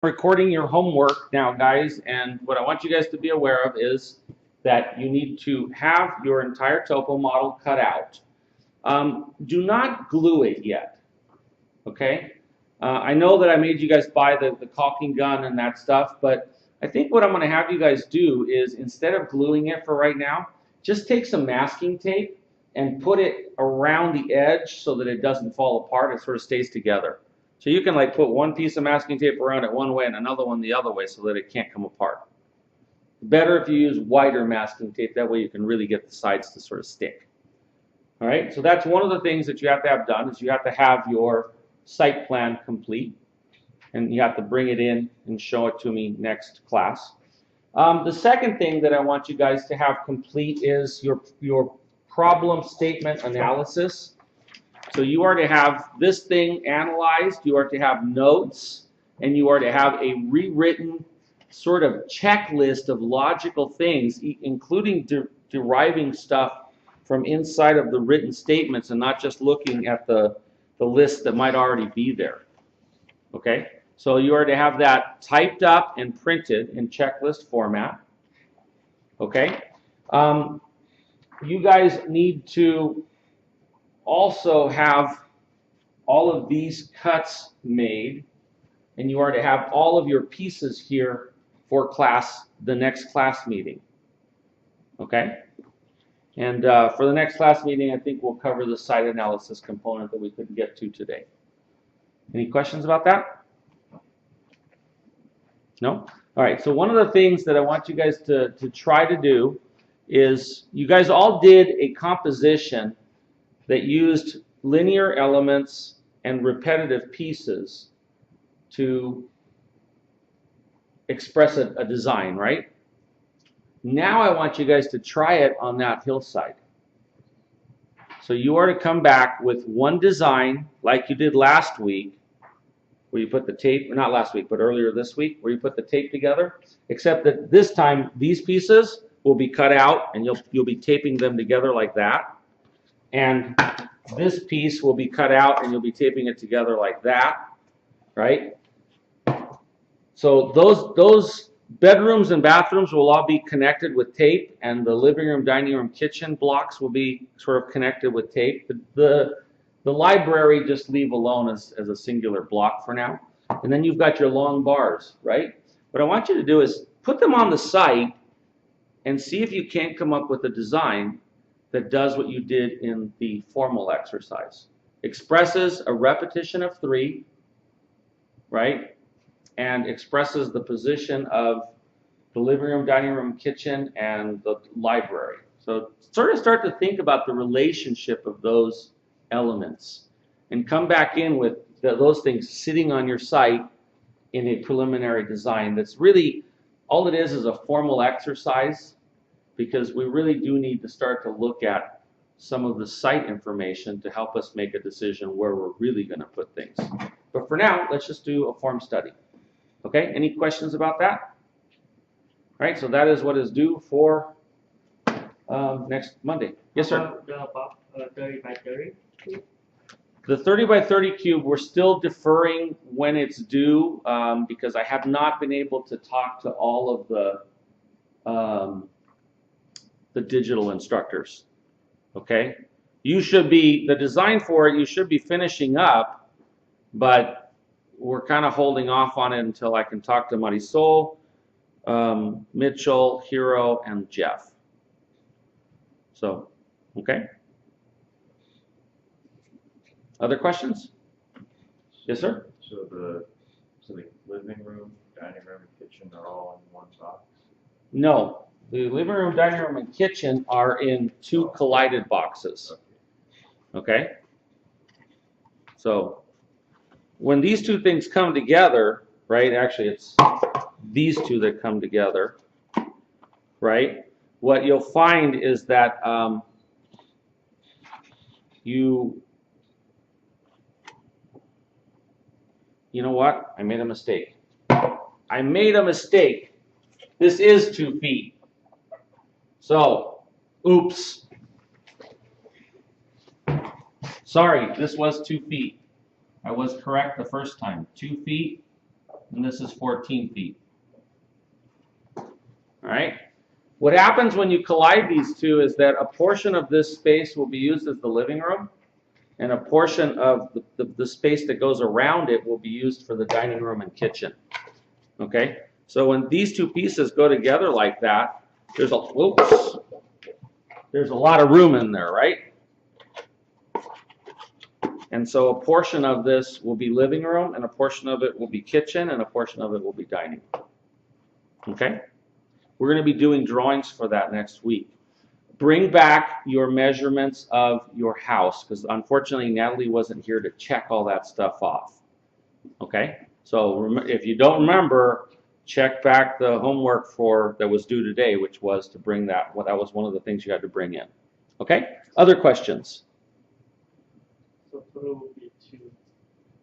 Recording your homework now, guys, and what I want you guys to be aware of is that you need to have your entire topo model cut out. Do not glue it yet, okay? I know that I made you guys buy the caulking gun and that stuff, but I think what I'm going to have you guys do is, instead of gluing it for right now, just take some masking tape and put it around the edge so that it doesn't fall apart. It sort of stays together. So you can like put one piece of masking tape around it one way and another one the other way so that it can't come apart. Better if you use wider masking tape, that way you can really get the sides to sort of stick. All right, so that's one of the things that you have to have done, is you have to have your site plan complete, and you have to bring it in and show it to me next class. The second thing that I want you guys to have complete is your problem statement analysis. So you are to have this thing analyzed, you are to have notes, and you are to have a rewritten sort of checklist of logical things, including deriving stuff from inside of the written statements and not just looking at the list that might already be there. Okay? So you are to have that typed up and printed in checklist format. Okay? You guys need to also have all of these cuts made, and you are to have all of your pieces here for class, the next class meeting. Okay? And for the next class meeting, I think we'll cover the site analysis component that we couldn't get to today. Any questions about that? No? All right, so one of the things that I want you guys to try to do is, you guys all did a composition that used linear elements and repetitive pieces to express a design, right? Now I want you guys to try it on that hillside. So you are to come back with one design like you did last week, where you put the tape, not last week, but earlier this week, where you put the tape together, except that this time these pieces will be cut out and you'll be taping them together like that. And this piece will be cut out and you'll be taping it together like that, right? So those bedrooms and bathrooms will all be connected with tape, and the living room, dining room, kitchen blocks will be sort of connected with tape. The library just leave alone as a singular block for now. And then you've got your long bars, right? What I want you to do is put them on the site and see if you can't come up with a design that does what you did in the formal exercise. Expresses a repetition of 3, right? And expresses the position of the living room, dining room, kitchen, and the library. So sort of start to think about the relationship of those elements and come back in with those things sitting on your site in a preliminary design that's really, all it is a formal exercise, because we really do need to start to look at some of the site information to help us make a decision where we're really going to put things. But for now, let's just do a form study. Okay, any questions about that? All right, so that is what is due for next Monday. Yes, sir? The 30 by 30? The 30 by 30 cube, we're still deferring when it's due, because I have not been able to talk to all of the digital instructors. Okay, you should be, the design for it, you should be finishing up, but we're kind of holding off on it until I can talk to Marisol, Mitchell, Hero, and Jeff. So, okay. Other questions? Yes, sir? So the living room, dining room, and kitchen are all in one box? No. The living room, dining room, and kitchen are in 2 collided boxes. Okay? So, when these 2 things come together, right, actually it's these 2 that come together, right, what you'll find is that you know what? I made a mistake. I made a mistake. This is 2 feet. So, oops. Sorry, this was 2 feet. I was correct the first time. 2 feet and this is 14 feet. All right. What happens when you collide these two is that a portion of this space will be used as the living room, and a portion of the space that goes around it will be used for the dining room and kitchen. Okay? So when these two pieces go together like that, there's a lot of room in there, right? And so a portion of this will be living room, and a portion of it will be kitchen, and a portion of it will be dining room. Okay? We're going to be doing drawings for that next week. Bring back your measurements of your house, because unfortunately Natalie wasn't here to check all that stuff off. Okay? So if you don't remember, check back the homework that was due today, which was to bring that. Well, that was one of the things you had to bring in. Okay? Other questions? So total will be 2,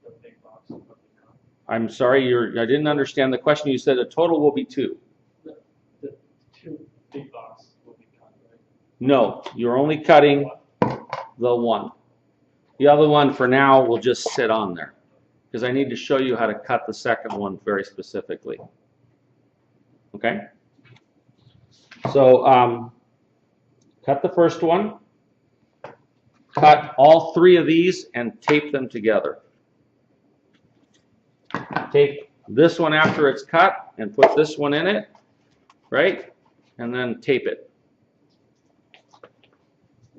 the big box will be cut. I'm sorry, I didn't understand the question. You said a total will be 2. The 2 big box will be cut, right? No, you're only cutting the 1. The other one for now will just sit on there, because I need to show you how to cut the second one very specifically. Okay? So cut the first one. Cut all 3 of these and tape them together. Take this one after it's cut and put this one in it, right? And then tape it.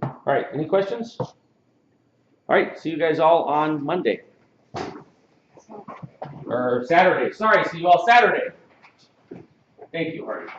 All right, any questions? All right, see you guys all on Monday. Or Saturday. Sorry, see you all Saturday. Thank you, Hardy.